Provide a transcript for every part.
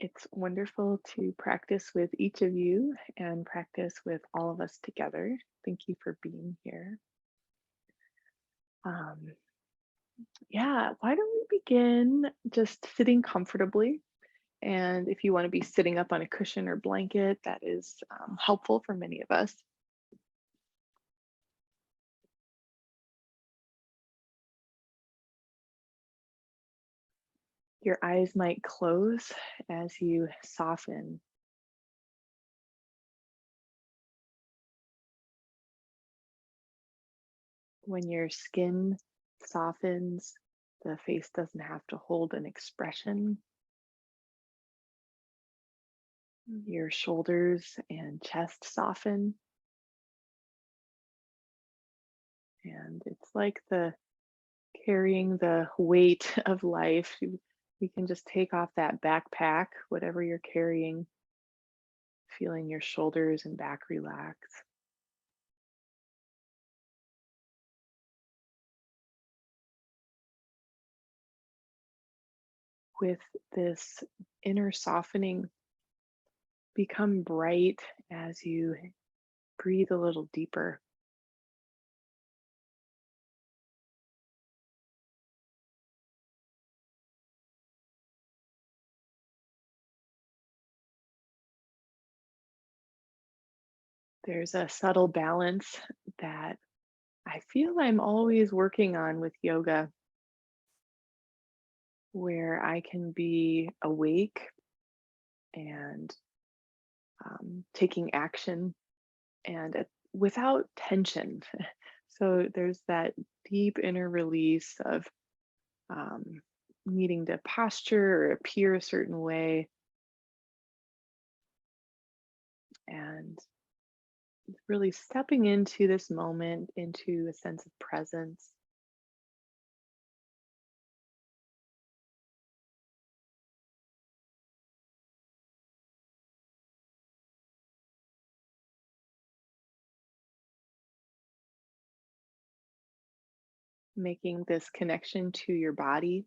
It's wonderful to practice with each of you and practice with all of us together. Thank you for being here. Um, yeah, why don't we begin just sitting comfortably? And if you want to be sitting up on a cushion or blanket, that is helpful for many of us. Your eyes might close as you soften. When your skin softens, the face doesn't have to hold an expression. Your shoulders and chest soften. And it's like the carrying the weight of life. You can just take off that backpack, whatever you're carrying, feeling your shoulders and back relax. With this inner softening, become bright as you breathe a little deeper. There's a subtle balance that I feel I'm always working on with yoga, where I can be awake and taking action and without tension. So there's that deep inner release of um, needing to posture or appear a certain way, and really stepping into this moment, into a sense of presence. Making this connection to your body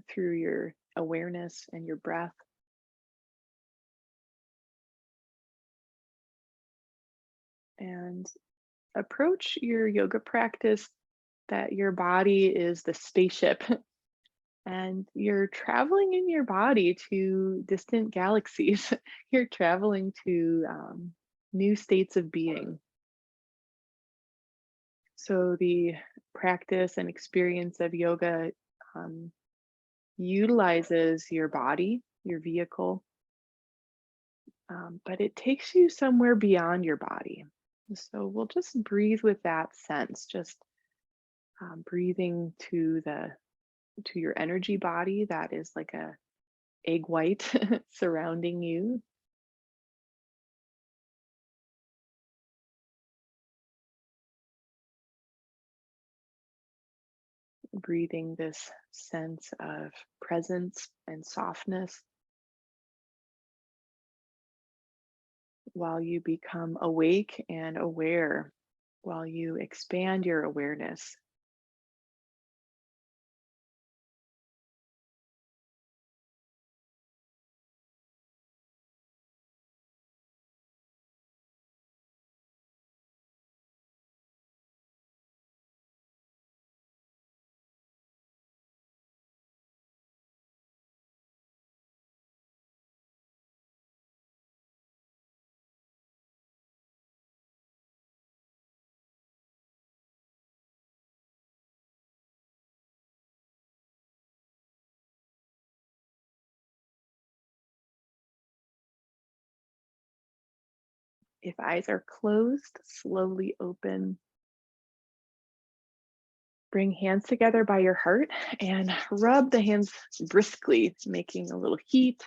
through your awareness and your breath. And approach your yoga practice that your body is the spaceship and you're traveling in your body to distant galaxies. You're traveling to new states of being. So the practice and experience of yoga um, utilizes your body, your vehicle, but it takes you somewhere beyond your body. So we'll just breathe with that sense, just breathing to your energy body that is like a egg white surrounding you. Breathing this sense of presence and softness while you become awake and aware, while you expand your awareness. If eyes are closed, slowly open. Bring hands together by your heart and rub the hands briskly, making a little heat,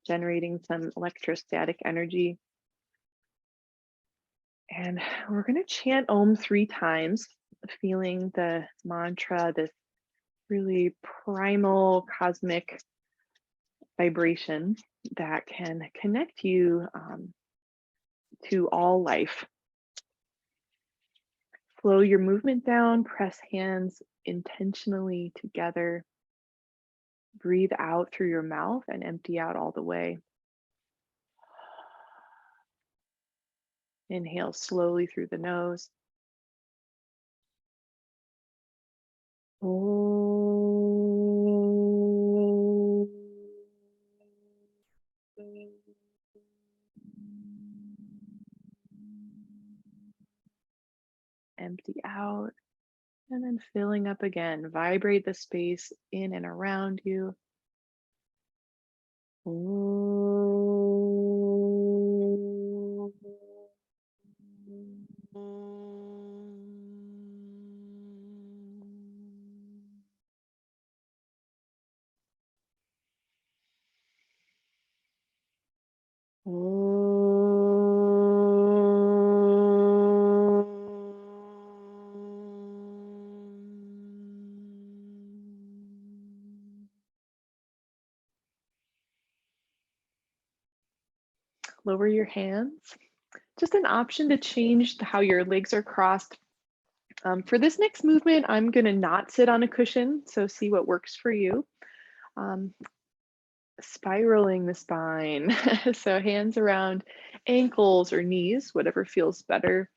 generating some electrostatic energy. And we're going to chant Om 3 times, feeling the mantra, this really primal cosmic vibration that can connect you to all life. Slow your movement down, press hands intentionally together. Breathe out through your mouth and empty out all the way. Inhale slowly through the nose. Empty out. And then filling up again. Vibrate the space in and around you. Lower your hands. Just an option to change how your legs are crossed. For this next movement, I'm going to not sit on a cushion, so see what works for you. Spiraling the spine. So hands around ankles or knees, whatever feels better.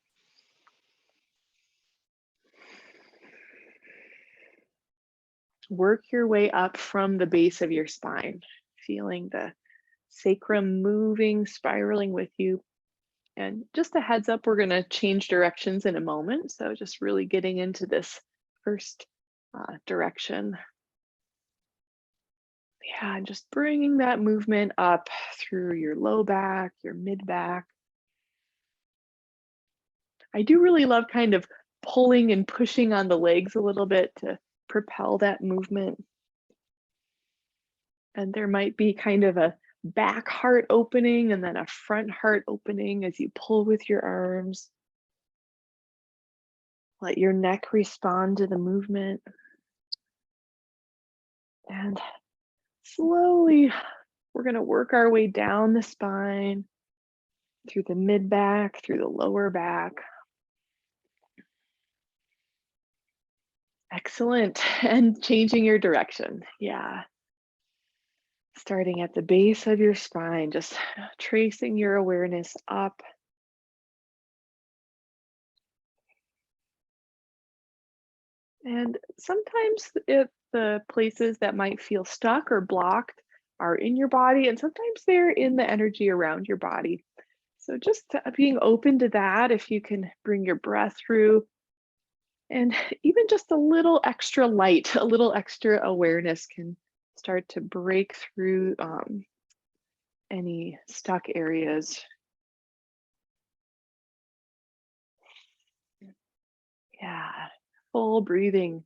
Work your way up from the base of your spine, feeling the sacrum moving, spiraling with you. And just a heads up, we're going to change directions in a moment. So just really getting into this first direction. Yeah, and just bringing that movement up through your low back, your mid back. I do really love kind of pulling and pushing on the legs a little bit to propel that movement. And there might be kind of a back heart opening and then a front heart opening as you pull with your arms. Let your neck respond to the movement. And slowly, we're going to work our way down the spine, through the mid back, through the lower back. Excellent. And changing your direction. Yeah. Starting at the base of your spine, just tracing your awareness up. And sometimes if the places that might feel stuck or blocked are in your body, and sometimes they're in the energy around your body. So just being open to that, if you can bring your breath through, and even just a little extra light, a little extra awareness can start to break through any stuck areas. Yeah, full breathing.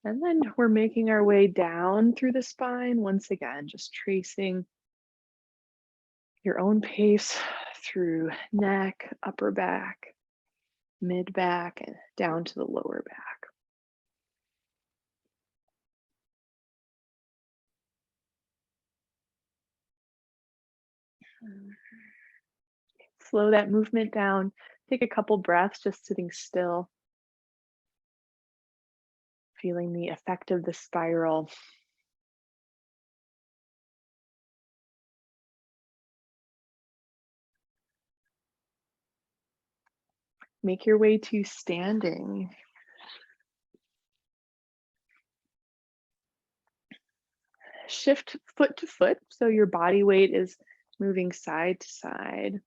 And then we're making our way down through the spine. Once again, just tracing your own pace through neck, upper back, mid back, and down to the lower back. Slow that movement down. Take a couple breaths just sitting still, feeling the effect of the spiral. Make your way to standing. Shift foot to foot so your body weight is moving side to side.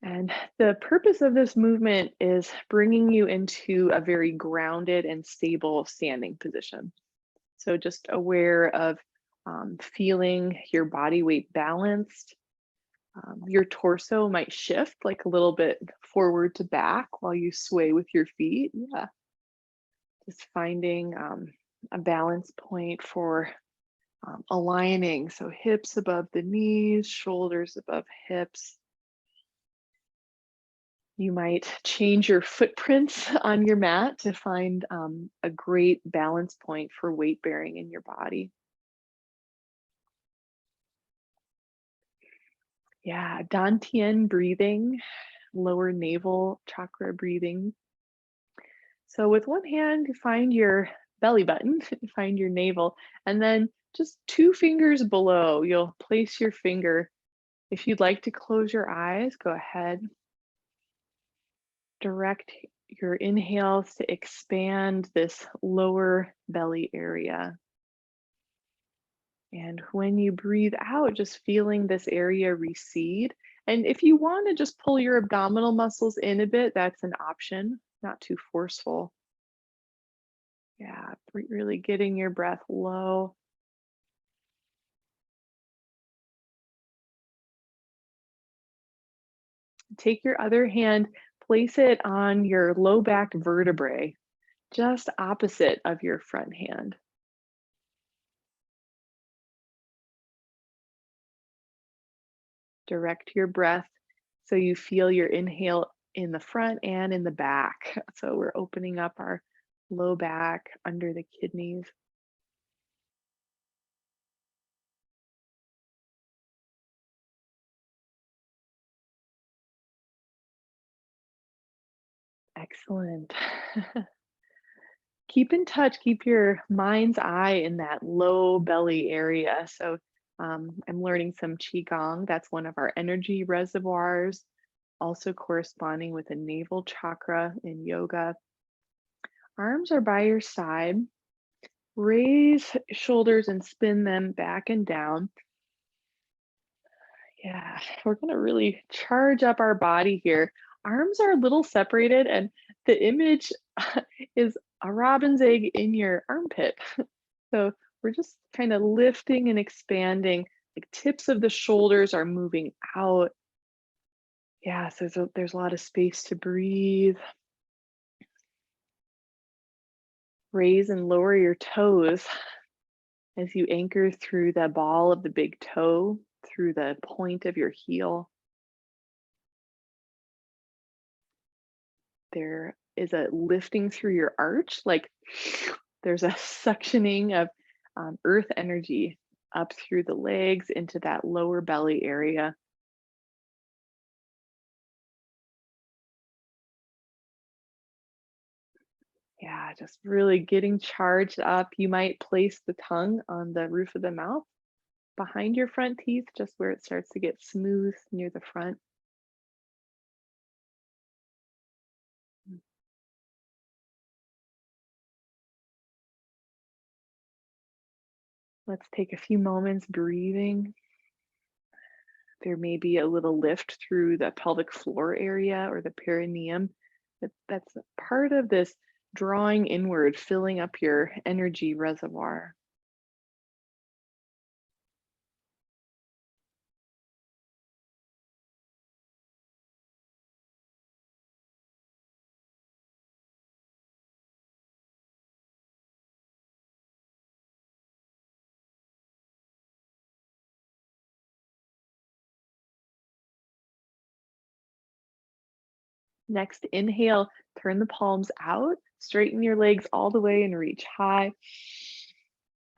And the purpose of this movement is bringing you into a very grounded and stable standing position. So just aware of feeling your body weight balanced. Your torso might shift like a little bit forward to back while you sway with your feet. Yeah, just finding a balance point for aligning. So hips above the knees, shoulders above hips. You might change your footprints on your mat to find a great balance point for weight bearing in your body. Yeah, Dantian breathing, lower navel chakra breathing. So with one hand, find your belly button, find your navel, and then just 2 fingers below, you'll place your finger. If you'd like to close your eyes, go ahead. Direct your inhales to expand this lower belly area. And when you breathe out, just feeling this area recede. And if you want to just pull your abdominal muscles in a bit, that's an option, not too forceful. Yeah, really getting your breath low. Take your other hand, place it on your low back vertebrae, just opposite of your front hand. Direct your breath so you feel your inhale in the front and in the back. So we're opening up our low back under the kidneys. Excellent. Keep in touch, keep your mind's eye in that low belly area. So I'm learning some Qigong. That's one of our energy reservoirs, also corresponding with the navel chakra in yoga. Arms are by your side. Raise shoulders and spin them back and down. Yeah, we're going to really charge up our body here. Arms are a little separated, and the image is a robin's egg in your armpit. So we're just kind of lifting and expanding. Like tips of the shoulders are moving out. Yeah, so there's a lot of space to breathe. Raise and lower your toes as you anchor through the ball of the big toe, through the point of your heel. There is a lifting through your arch, like there's a suctioning of earth energy up through the legs into that lower belly area. Yeah, just really getting charged up. You might place the tongue on the roof of the mouth behind your front teeth, just where it starts to get smooth near the front. Let's take a few moments breathing. There may be a little lift through the pelvic floor area or the perineum. That's part of this drawing inward, filling up your energy reservoir. Next, inhale, turn the palms out, straighten your legs all the way and reach high.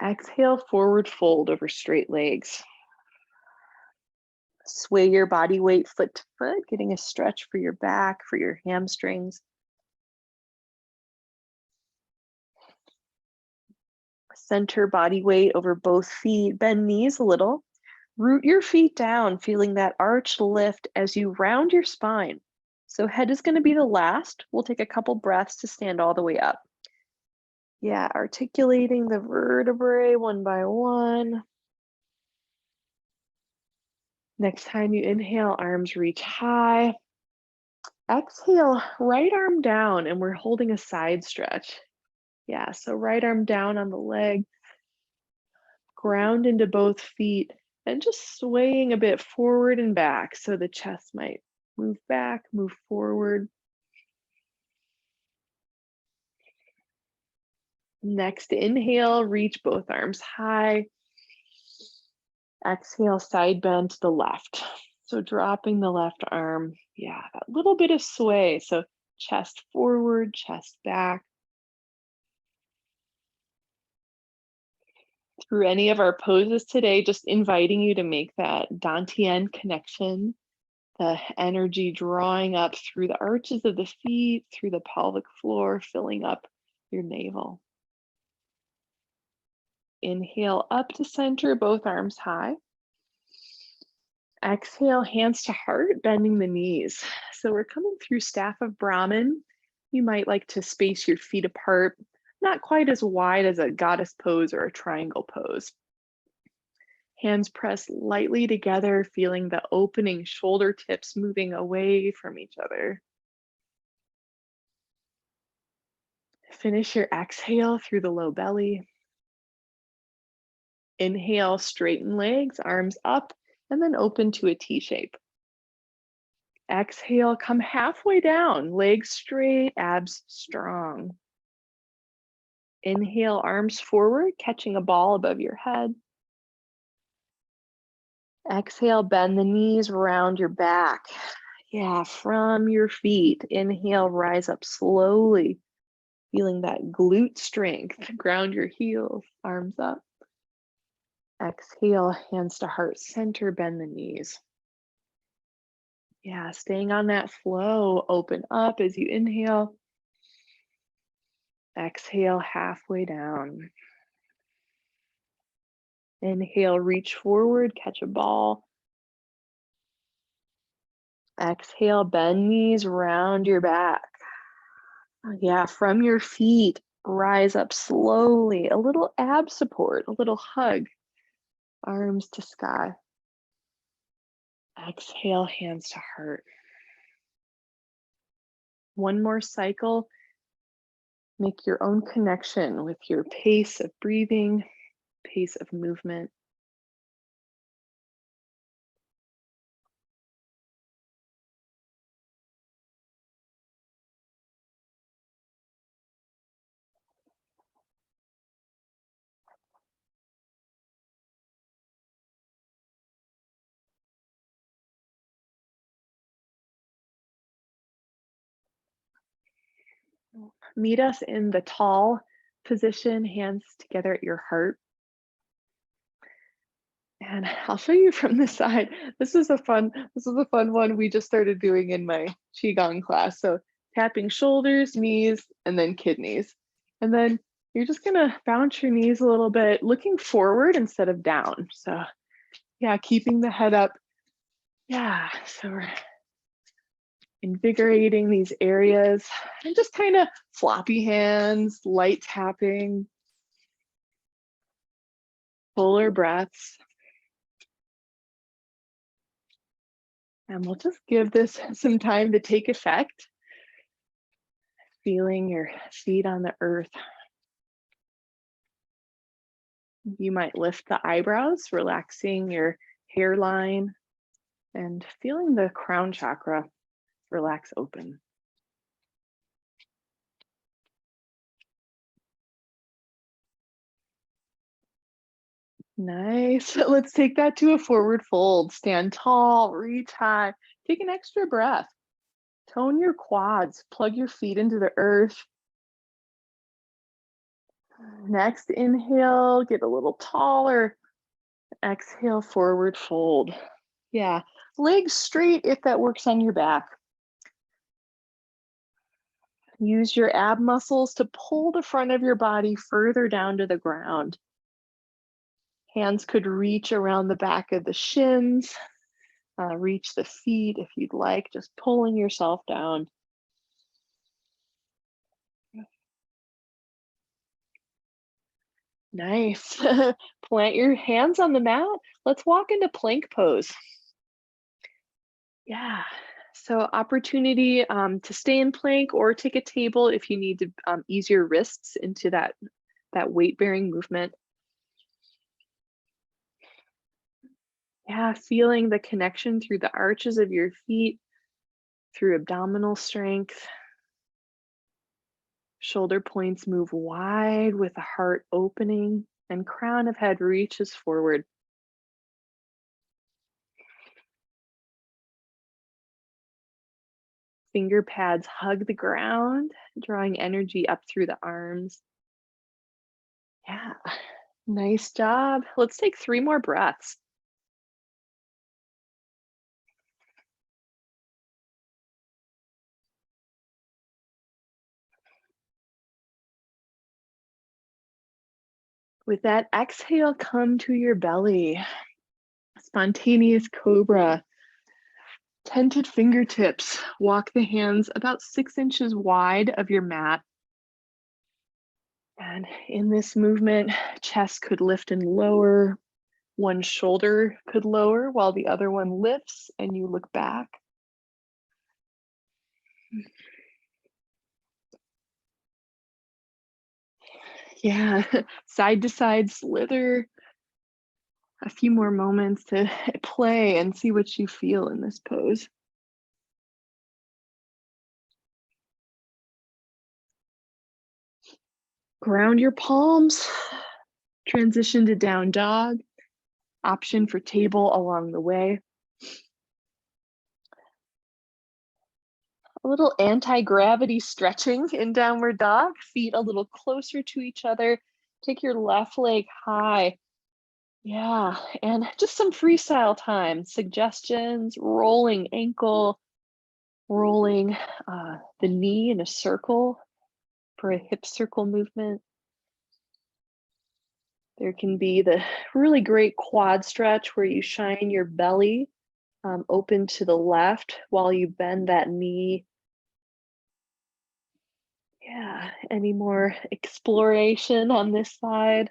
Exhale, forward fold over straight legs. Sway your body weight foot to foot, getting a stretch for your back, for your hamstrings. Center body weight over both feet, bend knees a little. Root your feet down, feeling that arch lift as you round your spine. So head is going to be the last. We'll take a couple breaths to stand all the way up. Yeah, articulating the vertebrae one by one. Next time you inhale, arms reach high. Exhale, right arm down, and we're holding a side stretch. Yeah, so right arm down on the leg, ground into both feet, and just swaying a bit forward and back. So the chest might move back, move forward. Next inhale, reach both arms high. Exhale, side bend to the left. So dropping the left arm. Yeah, that little bit of sway. So chest forward, chest back. Through any of our poses today, just inviting you to make that Dantian connection, the energy drawing up through the arches of the feet, through the pelvic floor, filling up your navel. Inhale up to center, both arms high. Exhale, hands to heart, bending the knees. So we're coming through Staff of Brahman. You might like to space your feet apart, not quite as wide as a goddess pose or a triangle pose. Hands press lightly together, feeling the opening shoulder tips moving away from each other. Finish your exhale through the low belly. Inhale, straighten legs, arms up, and then open to a T shape. Exhale, come halfway down, legs straight, abs strong. Inhale, arms forward, catching a ball above your head. Exhale, bend the knees, round your back. Yeah, from your feet. Inhale, rise up slowly, feeling that glute strength. Ground your heels, arms up. Exhale, hands to heart center, bend the knees. Yeah, staying on that flow, open up as you inhale. Exhale, halfway down. Inhale, reach forward, catch a ball. Exhale, bend knees, round your back. Yeah, from your feet, rise up slowly. A little ab support, a little hug. Arms to sky. Exhale, hands to heart. One more cycle. Make your own connection with your pace of breathing, pace of movement. Meet us in the tall position, hands together at your heart. And I'll show you from the side. This is a fun one we just started doing in my Qigong class. So tapping shoulders, knees, and then kidneys. And then you're just gonna bounce your knees a little bit, looking forward instead of down. So yeah, keeping the head up. Yeah, so we're invigorating these areas and just kind of floppy hands, light tapping, fuller breaths. And we'll just give this some time to take effect. Feeling your feet on the earth. You might lift the eyebrows, relaxing your hairline and feeling the crown chakra relax open. Nice. Let's take that to a forward fold. Stand tall, reach high. Take an extra breath. Tone your quads, plug your feet into the earth. Next inhale, get a little taller. Exhale, forward fold. Yeah, legs straight if that works on your back. Use your ab muscles to pull the front of your body further down to the ground. Hands could reach around the back of the shins, reach the feet if you'd like, just pulling yourself down. Nice. Plant your hands on the mat. Let's walk into plank pose. Yeah. So opportunity to stay in plank or take a table if you need to ease your wrists into that weight-bearing movement. Yeah, feeling the connection through the arches of your feet, through abdominal strength. Shoulder points move wide with the heart opening and crown of head reaches forward. Finger pads hug the ground, drawing energy up through the arms. Yeah, nice job. Let's take 3 more breaths. With that exhale, come to your belly. Spontaneous cobra. Tented fingertips. Walk the hands about 6 inches wide of your mat. And in this movement, chest could lift and lower. One shoulder could lower while the other one lifts and you look back. Yeah, side to side slither. A few more moments to play and see what you feel in this pose. Ground your palms. Transition to down dog. Option for table along the way. A little anti-gravity stretching in downward dog. Feet a little closer to each other. Take your left leg high. Yeah, and just some freestyle time. Suggestions, rolling ankle, rolling the knee in a circle for a hip circle movement. There can be the really great quad stretch where you shine your belly open to the left while you bend that knee. Yeah, any more exploration on this side?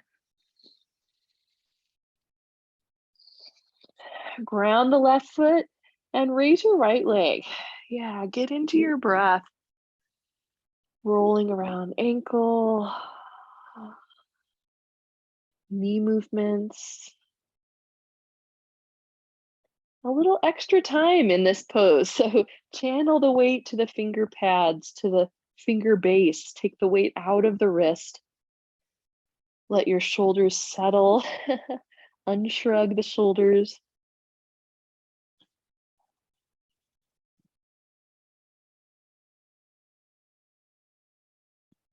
Ground the left foot and raise your right leg. Yeah, get into your breath. Rolling around ankle, knee movements. A little extra time in this pose. So channel the weight to the finger pads, to the finger base. Take the weight out of the wrist. Let your shoulders settle. Unshrug the shoulders.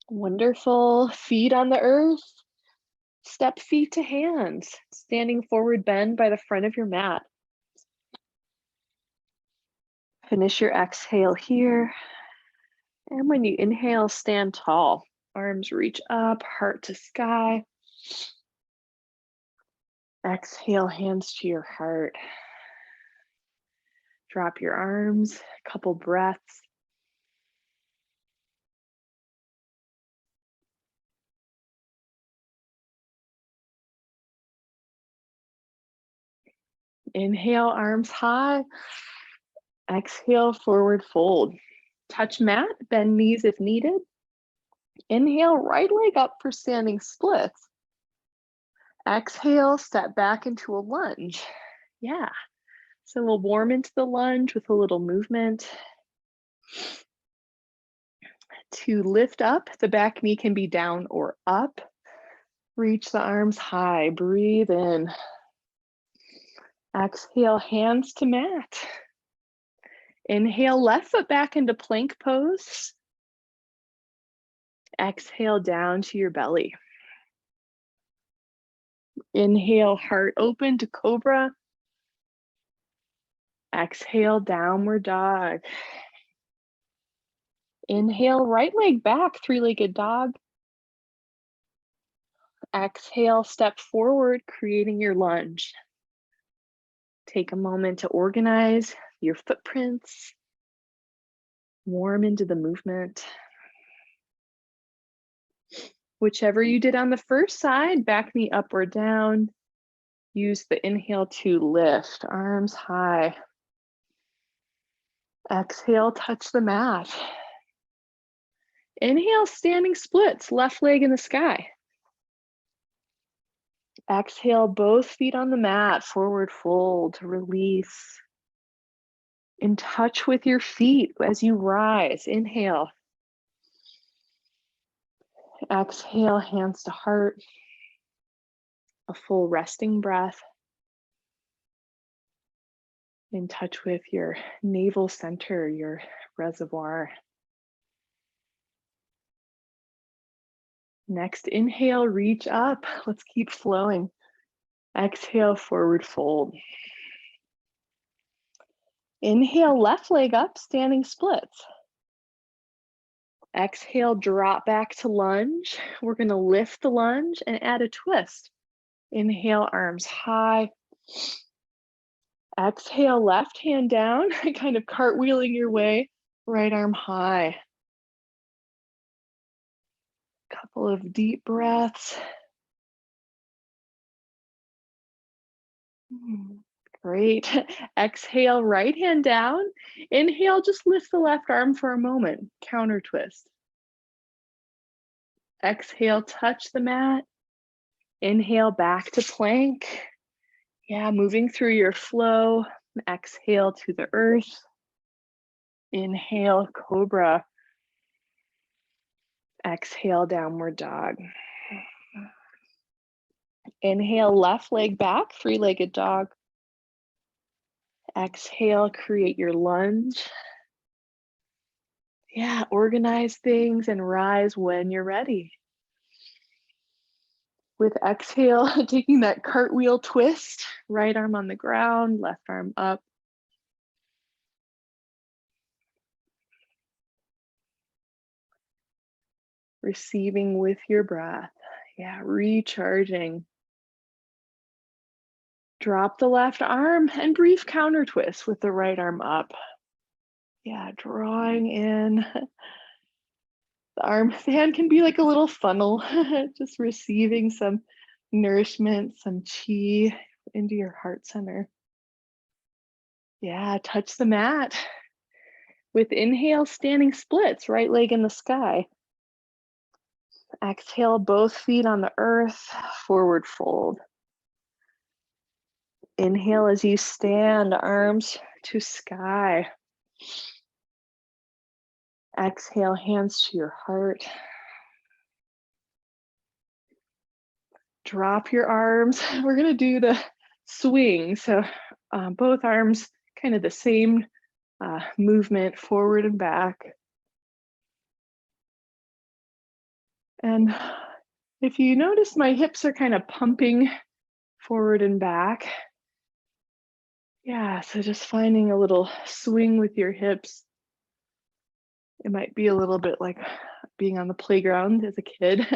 Wonderful. Feet on the earth. Step feet to hands. Standing forward bend by the front of your mat. Finish your exhale here. And when you inhale, stand tall. Arms reach up, heart to sky. Exhale, hands to your heart. Drop your arms, a couple breaths. Inhale, arms high. Exhale, forward fold. Touch mat, bend knees if needed. Inhale, right leg up for standing splits. Exhale, step back into a lunge. Yeah. So we'll warm into the lunge with a little movement. To lift up, the back knee can be down or up. Reach the arms high, breathe in. Exhale, hands to mat. Inhale, left foot back into plank pose. Exhale down to your belly. Inhale, heart open to cobra. Exhale, downward dog. Inhale, right leg back, three-legged dog. Exhale, step forward, creating your lunge. Take a moment to organize your footprints. Warm into the movement. Whichever you did on the first side, back knee up or down. Use the inhale to lift, arms high. Exhale, touch the mat. Inhale, standing splits, left leg in the sky. Exhale, both feet on the mat, forward fold, release. In touch with your feet as you rise. Inhale. Exhale, hands to heart. A full resting breath. In touch with your navel center, your reservoir. Next inhale, reach up. Let's keep flowing. Exhale, forward fold. Inhale, left leg up, standing splits. Exhale, drop back to lunge. We're going to lift the lunge and add a twist. Inhale, arms high. Exhale, left hand down, kind of cartwheeling your way, right arm high. Couple of deep breaths. Great. Exhale, right hand down. Inhale, just lift the left arm for a moment. Counter twist. Exhale, touch the mat. Inhale, back to plank. Yeah, moving through your flow. Exhale to the earth. Inhale, cobra. Exhale, downward dog. Inhale, left leg back, three-legged dog. Exhale, create your lunge. Yeah, organize things and rise when you're ready. With exhale, taking that cartwheel twist, right arm on the ground, left arm up. Receiving with your breath. Yeah, recharging. Drop the left arm and brief counter twist with the right arm up. Yeah, drawing in. The hand can be like a little funnel, just receiving some nourishment, some chi into your heart center. Yeah, touch the mat. With inhale, standing splits, right leg in the sky. Exhale, both feet on the earth, forward fold. Inhale as you stand, arms to sky. Exhale, hands to your heart. Drop your arms. We're gonna do the swing. So both arms, kind of the same movement, forward and back. And if you notice, my hips are kind of pumping forward and back. Yeah, so just finding a little swing with your hips. It might be a little bit like being on the playground as a kid.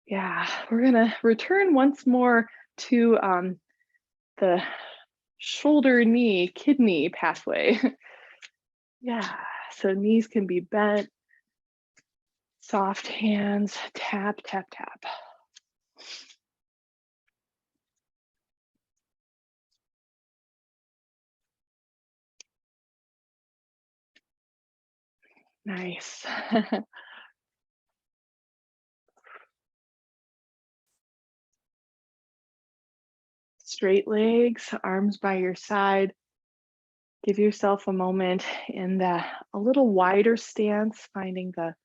Yeah, we're gonna return once more to the shoulder, knee, kidney pathway. Yeah, so knees can be bent, soft hands, tap, tap, tap. Nice. Straight legs, arms by your side. Give yourself a moment in a little wider stance, finding the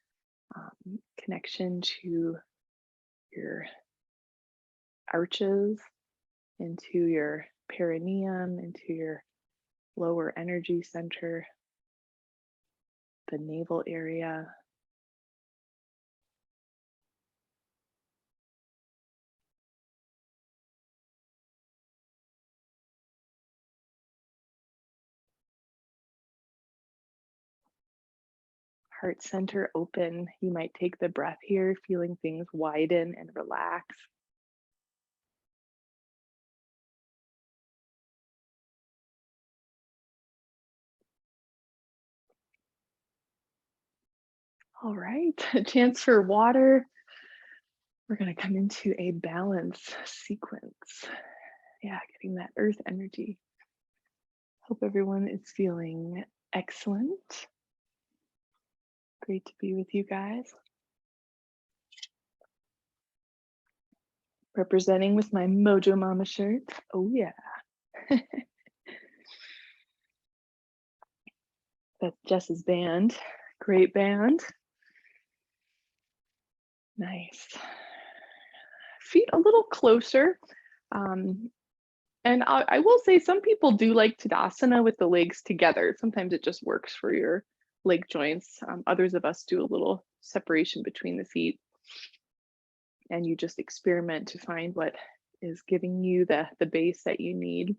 connection to your arches, into your perineum, into your lower energy center, the navel area. Heart center open. You might take the breath here, feeling things widen and relax. All right, a chance for water. We're going to come into a balance sequence. Yeah, getting that earth energy. Hope everyone is feeling excellent. Great to be with you guys. Representing with my Mojo Mama shirt. Oh yeah. That's Jess's band. Great band. Nice. Feet a little closer. And I will say some people do like Tadasana with the legs together. Sometimes it just works for your leg joints. Others of us do a little separation between the feet. And you just experiment to find what is giving you the base that you need.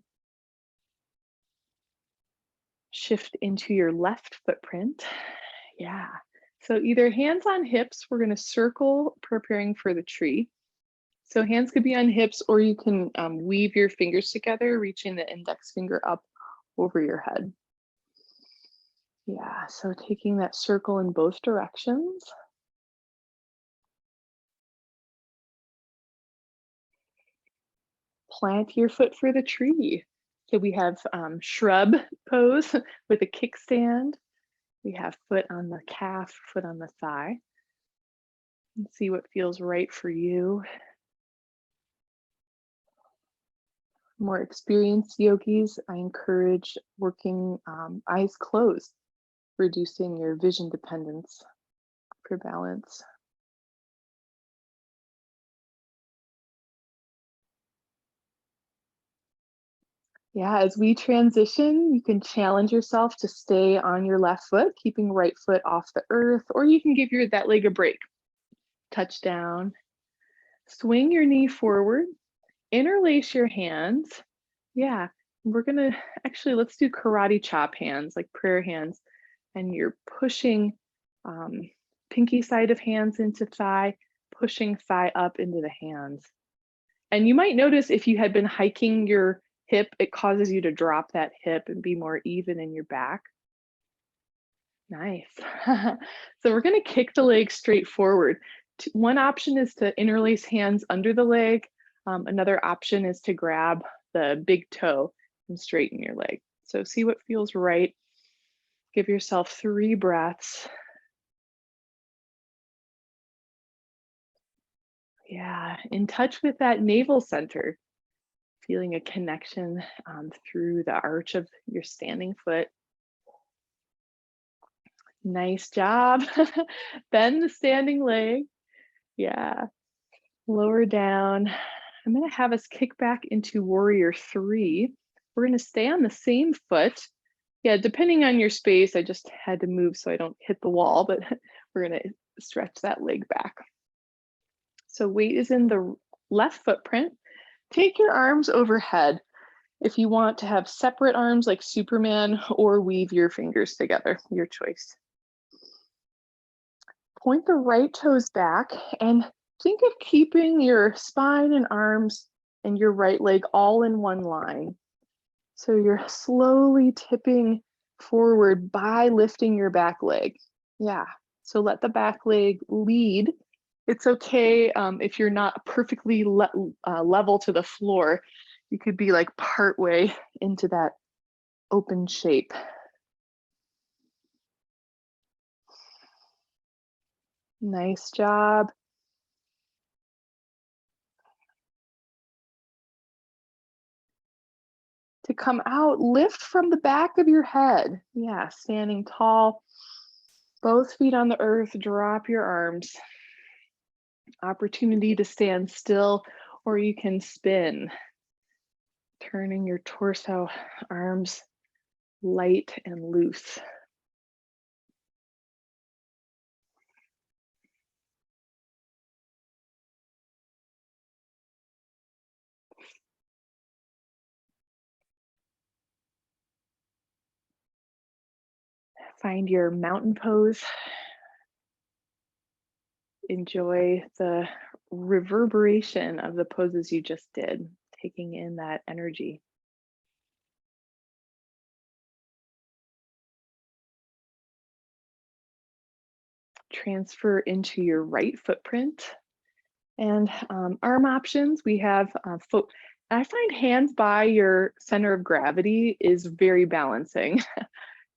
Shift into your left footprint. Yeah. So either hands on hips, we're going to circle, preparing for the tree. So hands could be on hips, or you can weave your fingers together, reaching the index finger up over your head. Yeah, so taking that circle in both directions. Plant your foot for the tree. So we have shrub pose with a kickstand. We have foot on the calf, foot on the thigh. And see what feels right for you. More experienced yogis, I encourage working eyes closed, reducing your vision dependence for balance. Yeah, as we transition, you can challenge yourself to stay on your left foot, keeping right foot off the earth, or you can give that leg a break. Touch down, swing your knee forward, interlace your hands. Yeah, we're gonna let's do karate chop hands, like prayer hands. And you're pushing pinky side of hands into thigh, pushing thigh up into the hands. And you might notice if you had been hiking your hip, it causes you to drop that hip and be more even in your back. Nice. So we're going to kick the leg straight forward. One option is to interlace hands under the leg. Another option is to grab the big toe and straighten your leg. So see what feels right. Give yourself 3 breaths. Yeah, in touch with that navel center, feeling a connection through the arch of your standing foot. Nice job. Bend the standing leg. Yeah, lower down. I'm going to have us kick back into warrior 3. We're going to stay on the same foot. Yeah, depending on your space, I just had to move so I don't hit the wall, but we're going to stretch that leg back. So weight is in the left footprint. Take your arms overhead. If you want to have separate arms like Superman, or weave your fingers together, your choice. Point the right toes back and think of keeping your spine and arms and your right leg all in one line. So you're slowly tipping forward by lifting your back leg. Yeah, so let the back leg lead. It's okay if you're not perfectly level to the floor. You could be like partway into that open shape. Nice job. To come out, lift from the back of your head. Yeah, standing tall. Both feet on the earth, drop your arms. Opportunity to stand still, or you can spin. Turning your torso, arms light and loose. Find your mountain pose. Enjoy the reverberation of the poses you just did, taking in that energy. Transfer into your right footprint. And arm options, we have foot. I find hands by your center of gravity is very balancing.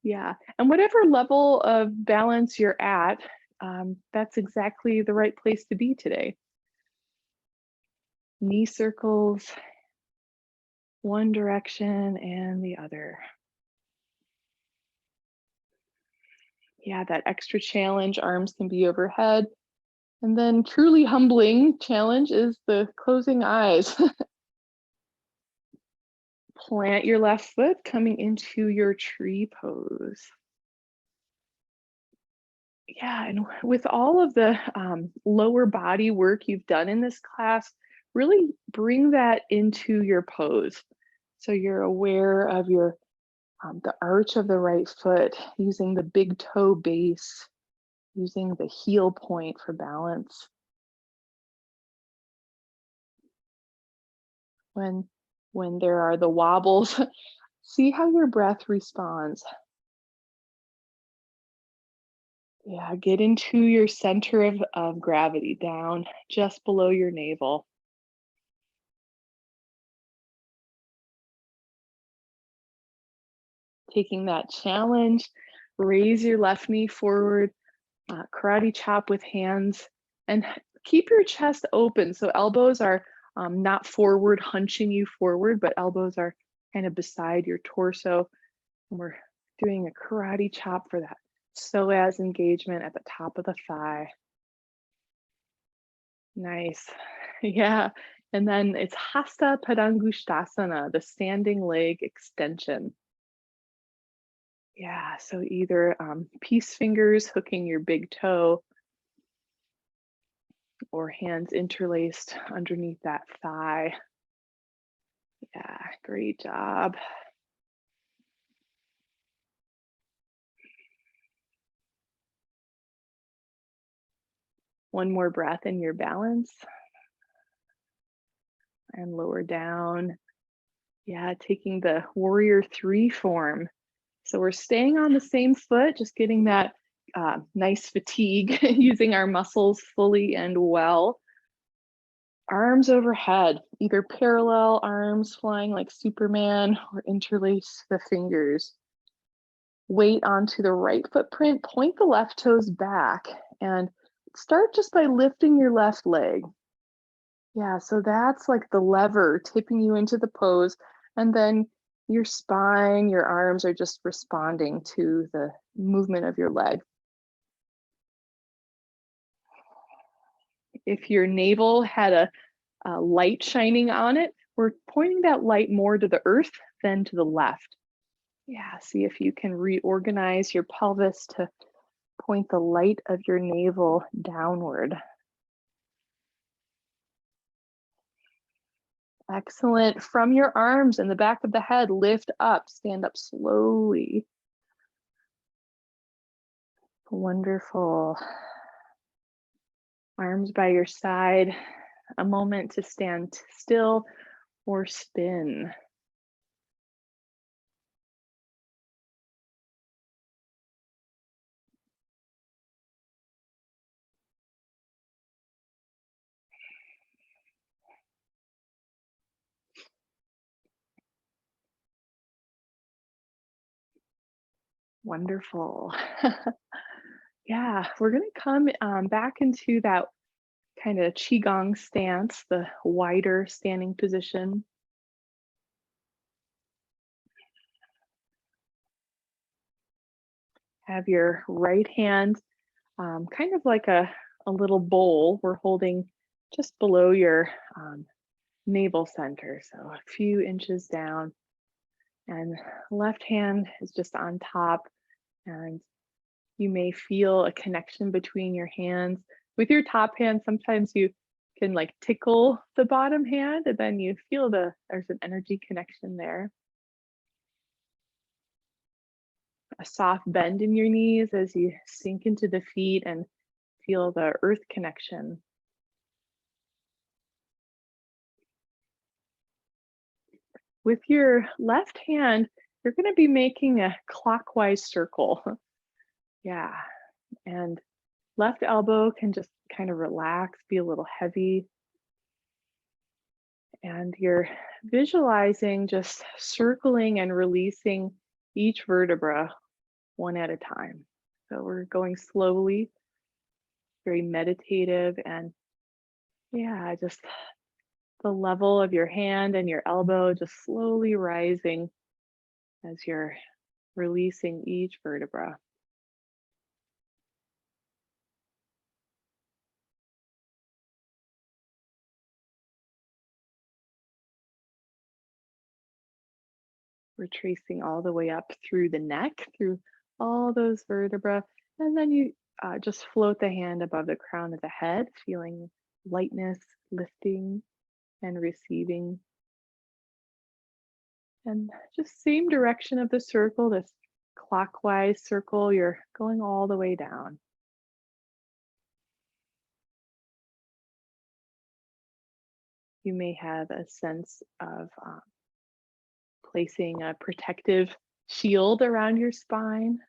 Yeah, and whatever level of balance you're at, that's exactly the right place to be today. Knee circles, one direction and the other. Yeah, that extra challenge, arms can be overhead. And then truly humbling challenge is the closing eyes. Plant your left foot coming into your tree pose. Yeah, and with all of the lower body work you've done in this class, really bring that into your pose. So you're aware of your the arch of the right foot, using the big toe base, using the heel point for balance. When when there are the wobbles, see how your breath responds. Yeah, get into your center of gravity, down just below your navel. Taking that challenge, raise your left knee forward, karate chop with hands, and keep your chest open. So elbows are not forward, hunching you forward, but elbows are kind of beside your torso. And we're doing a karate chop for that psoas engagement at the top of the thigh. Nice. Yeah. And then it's Hasta Padangusthasana, the standing leg extension. Yeah. So either peace fingers hooking your big toe or hands interlaced underneath that thigh. Yeah. Great job. One more breath in your balance and lower down. Yeah. Taking the warrior three form. So we're staying on the same foot, just getting that nice fatigue, using our muscles fully and well. Arms overhead, either parallel arms flying like Superman or interlace the fingers. Weight onto the right footprint, point the left toes back, and start just by lifting your left leg. Yeah, so that's like the lever tipping you into the pose. And then your spine, your arms are just responding to the movement of your leg. If your navel had a light shining on it, we're pointing that light more to the earth than to the left. Yeah, see if you can reorganize your pelvis to point the light of your navel downward. Excellent. From your arms and the back of the head, lift up, stand up slowly. Wonderful. Arms by your side, a moment to stand still or spin. Wonderful. Yeah, we're going to come back into that kind of Qigong stance, the wider standing position. Have your right hand kind of like a little bowl we're holding just below your navel center, so a few inches down. And left hand is just on top, and you may feel a connection between your hands. With your top hand, sometimes you can like tickle the bottom hand, and then you feel there's an energy connection there. A soft bend in your knees as you sink into the feet and feel the earth connection. With your left hand, you're going to be making a clockwise circle. Yeah, and left elbow can just kind of relax, be a little heavy. And you're visualizing just circling and releasing each vertebra one at a time. So we're going slowly, very meditative, and yeah, just the level of your hand and your elbow just slowly rising as you're releasing each vertebra. We're tracing all the way up through the neck, through all those vertebrae, and then you just float the hand above the crown of the head, feeling lightness, lifting, and receiving. And just same direction of the circle, this clockwise circle, you're going all the way down. You may have a sense of placing a protective shield around your spine,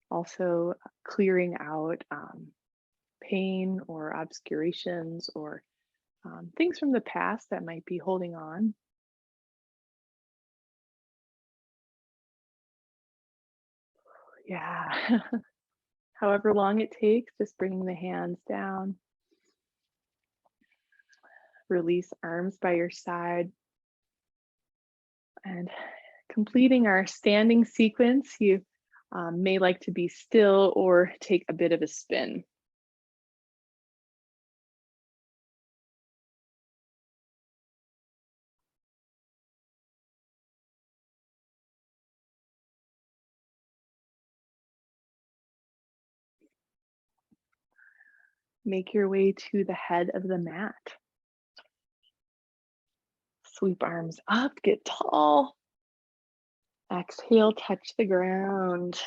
also clearing out pain or obscurations or things from the past that might be holding on. Yeah. However long it takes, just bringing the hands down. Release arms by your side. And completing our standing sequence, you may like to be still or take a bit of a spin. Make your way to the head of the mat. Sweep arms up, get tall. Exhale, touch the ground.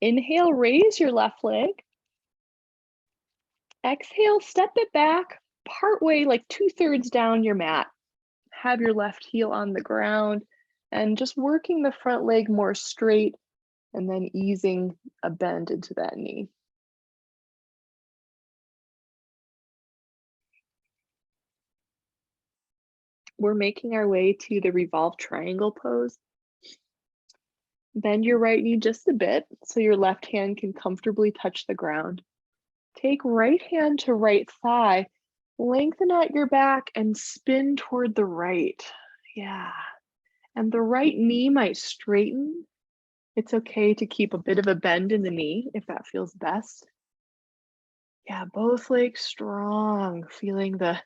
Inhale, raise your left leg. Exhale, step it back, partway, like 2/3 down your mat. Have your left heel on the ground and just working the front leg more straight and then easing a bend into that knee. We're making our way to the Revolve Triangle pose. Bend your right knee just a bit so your left hand can comfortably touch the ground. Take right hand to right thigh, lengthen out your back and spin toward the right. Yeah. And the right knee might straighten. It's okay to keep a bit of a bend in the knee if that feels best. Yeah, both legs strong, feeling the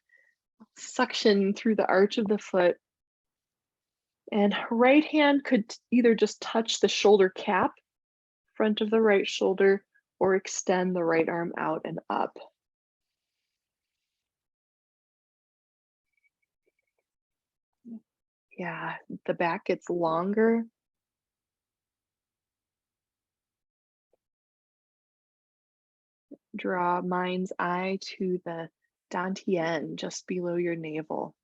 suction through the arch of the foot. And right hand could either just touch the shoulder cap, front of the right shoulder, or extend the right arm out and up. Yeah, the back gets longer. Draw mind's eye to the dantian just below your navel.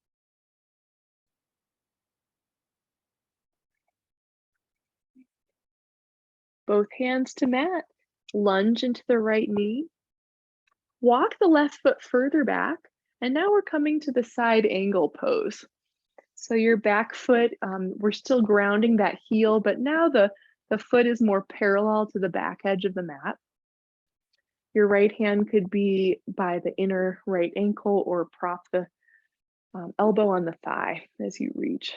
Both hands to mat. Lunge into the right knee. Walk the left foot further back. And now we're coming to the side angle pose. So your back foot, we're still grounding that heel, but now the foot is more parallel to the back edge of the mat. Your right hand could be by the inner right ankle or prop the elbow on the thigh as you reach.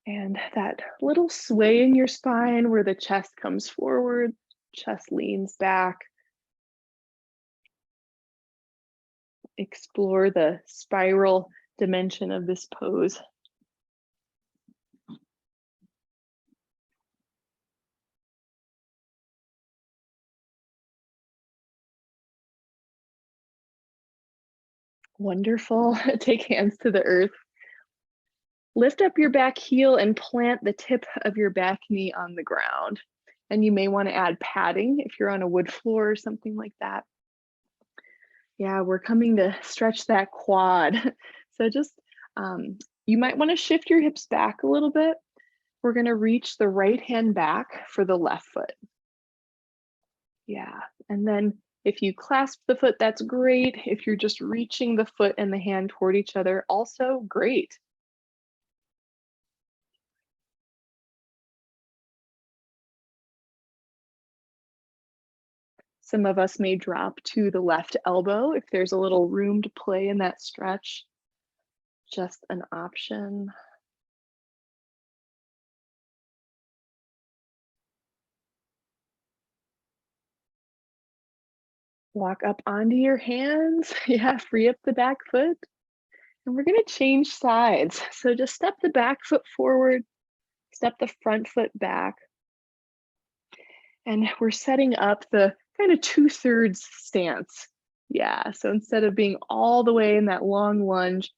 And that little sway in your spine where the chest comes forward, chest leans back. Explore the spiral dimension of this pose. Wonderful. Take hands to the earth. Lift up your back heel and plant the tip of your back knee on the ground. And you may want to add padding if you're on a wood floor or something like that. Yeah, we're coming to stretch that quad. So just, you might want to shift your hips back a little bit. We're going to reach the right hand back for the left foot. Yeah, and then if you clasp the foot, that's great. If you're just reaching the foot and the hand toward each other, also great. Some of us may drop to the left elbow if there's a little room to play in that stretch. Just an option. Walk up onto your hands. Yeah, free up the back foot. And we're going to change sides. So just step the back foot forward, step the front foot back. And we're setting up the kind of 2/3 stance. Yeah, so instead of being all the way in that long lunge,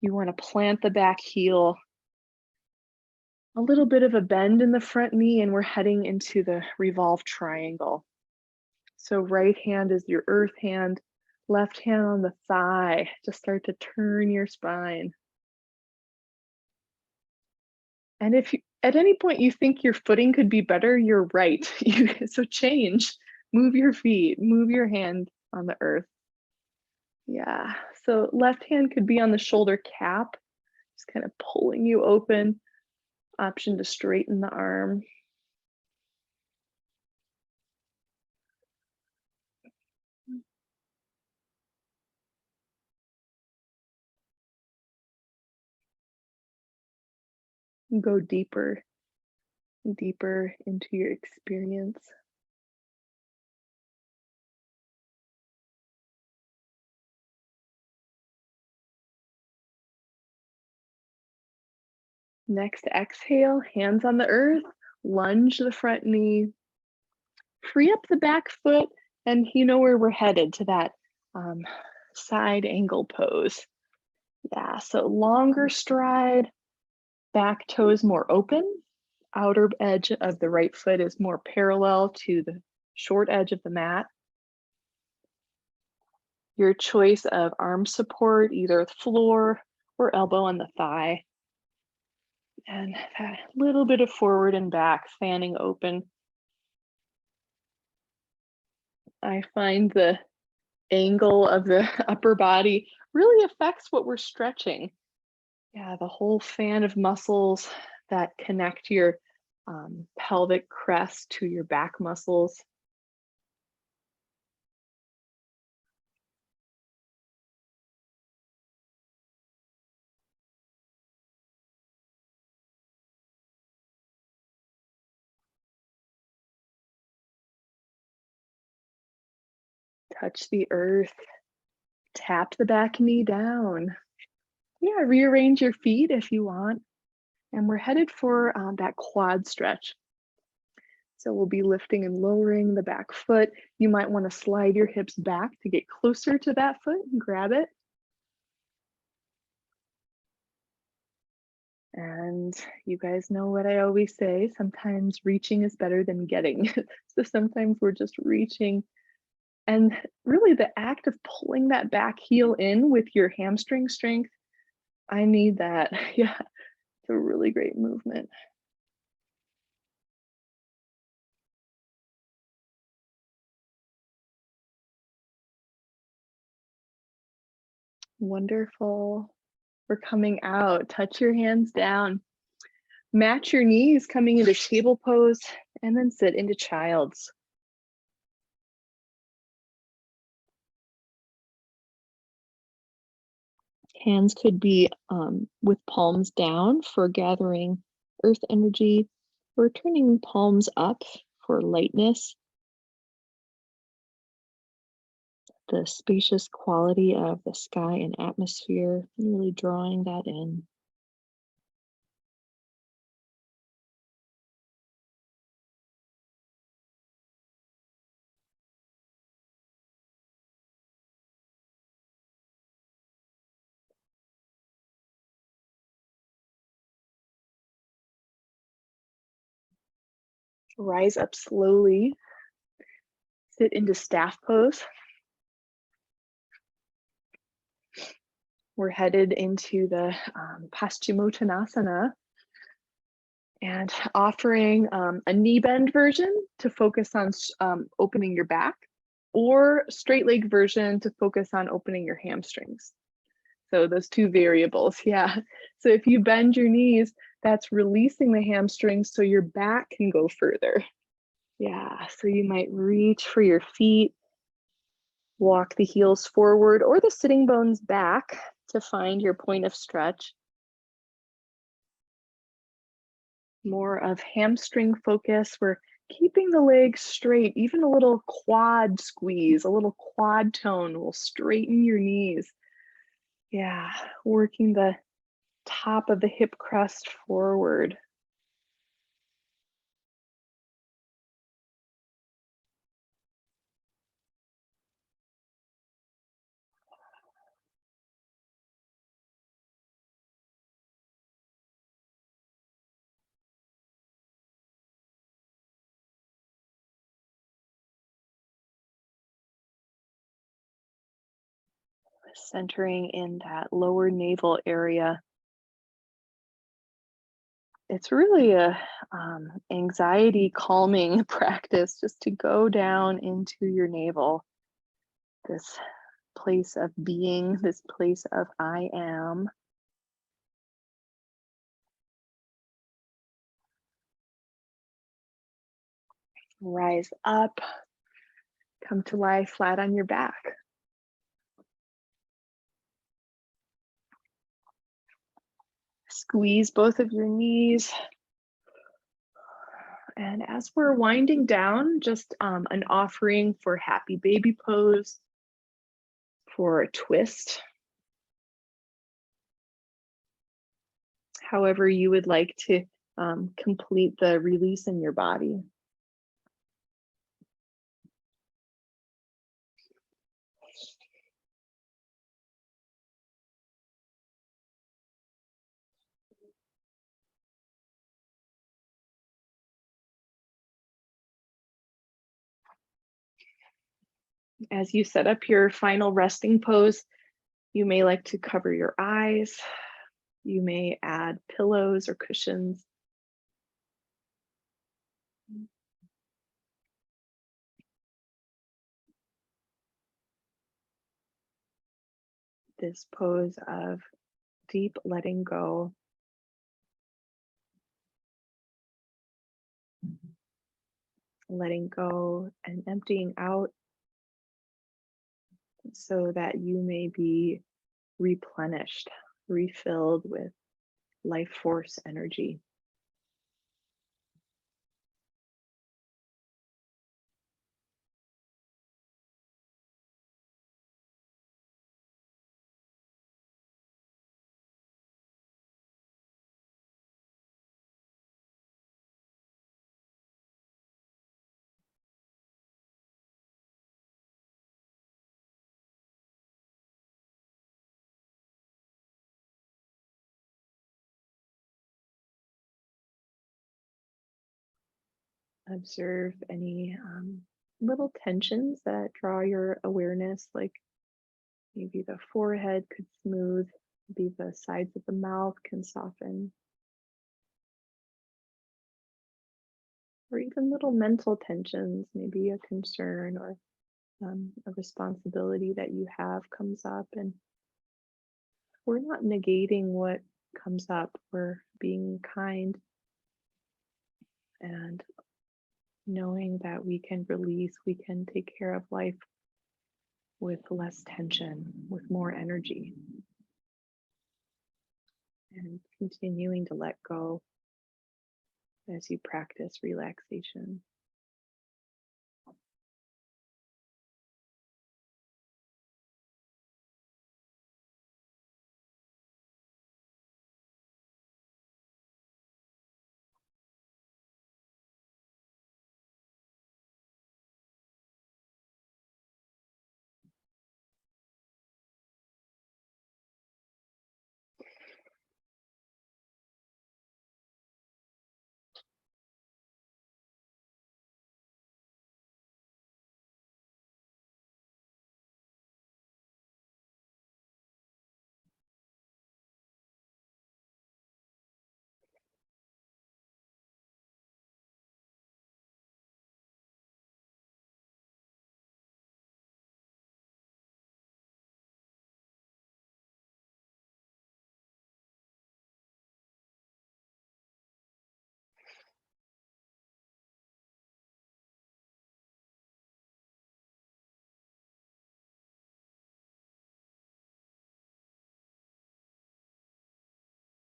you want to plant the back heel, a little bit of a bend in the front knee, and we're heading into the revolve triangle. So right hand is your earth hand, left hand on the thigh. Just start to turn your spine. And if you, at any point you think your footing could be better, you're right. So change, move your feet, move your hand on the earth. Yeah, so left hand could be on the shoulder cap, just kind of pulling you open. Option to straighten the arm. Go deeper, deeper into your experience. Next exhale, hands on the earth, lunge the front knee, free up the back foot, and you know where we're headed, to that um, side angle pose. Yeah, so longer stride, back toes more open, outer edge of the right foot is more parallel to the short edge of the mat. Your choice of arm support, either floor or elbow on the thigh. And that little bit of forward and back, fanning open. I find the angle of the upper body really affects what we're stretching. Yeah, the whole fan of muscles that connect your pelvic crest to your back muscles. Touch the earth, tap the back knee down. Yeah, rearrange your feet if you want. And we're headed for that quad stretch. So we'll be lifting and lowering the back foot. You might want to slide your hips back to get closer to that foot and grab it. And you guys know what I always say, sometimes reaching is better than getting. So sometimes we're just reaching. And really the act of pulling that back heel in with your hamstring strength, I need that. Yeah, it's a really great movement. Wonderful. We're coming out. Touch your hands down. Match your knees coming into table pose, and then sit into child's. Hands could be with palms down for gathering earth energy, or turning palms up for lightness. The spacious quality of the sky and atmosphere, really drawing that in. Rise up slowly, sit into staff pose. We're headed into the Paschimottanasana, and offering a knee bend version to focus on opening your back, or straight leg version to focus on opening your hamstrings. So those two variables, yeah. So if you bend your knees, that's releasing the hamstrings so your back can go further. Yeah, so you might reach for your feet, walk the heels forward or the sitting bones back to find your point of stretch. More of hamstring focus. We're keeping the legs straight, even a little quad squeeze, a little quad tone will straighten your knees. Yeah, working the top of the hip crest forward. centering in that lower navel area. It's really a anxiety calming practice just to go down into your navel, this place of being, this place of I am. Rise up, come to lie flat on your back. Squeeze both of your knees. And as we're winding down, just an offering for happy baby pose, for a twist, however you would like to complete the release in your body. As you set up your final resting pose, you may like to cover your eyes. You may add pillows or cushions. This pose of deep letting go. Letting go and emptying out so that you may be replenished, refilled with life force energy. Observe any little tensions that draw your awareness, like maybe the forehead could smooth, maybe the sides of the mouth can soften, or even little mental tensions, maybe a concern or a responsibility that you have comes up. And we're not negating what comes up, we're being kind and knowing that we can release, we can take care of life with less tension, with more energy, and continuing to let go as you practice relaxation.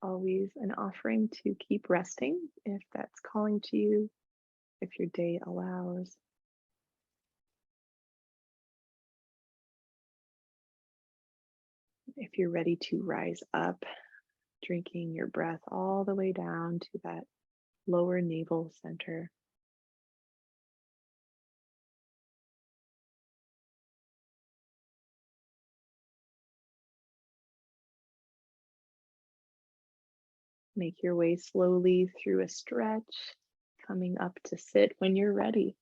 Always an offering to keep resting if that's calling to you, if your day allows. If you're ready to rise up, drinking your breath all the way down to that lower navel center. Make your way slowly through a stretch, coming up to sit when you're ready.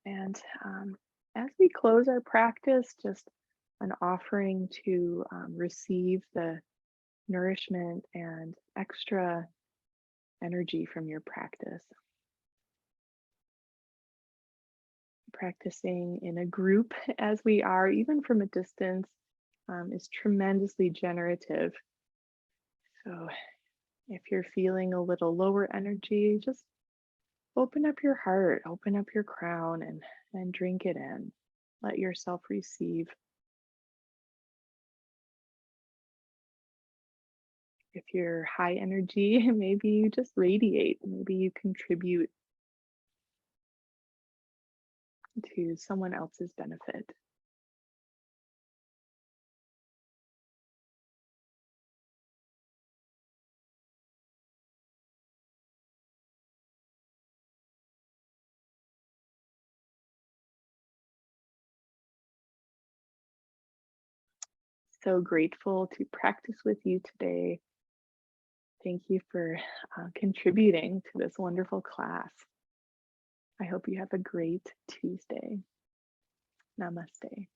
And as we close our practice, just an offering to receive the nourishment and extra energy from your practice. Practicing in a group as we are, even from a distance, is tremendously generative. So if you're feeling a little lower energy, just open up your heart, open up your crown, and drink it in. Let yourself receive. If you're high energy, maybe you just radiate. Maybe you contribute to someone else's benefit. So grateful to practice with you today. Thank you for contributing to this wonderful class. I hope you have a great Tuesday. Namaste.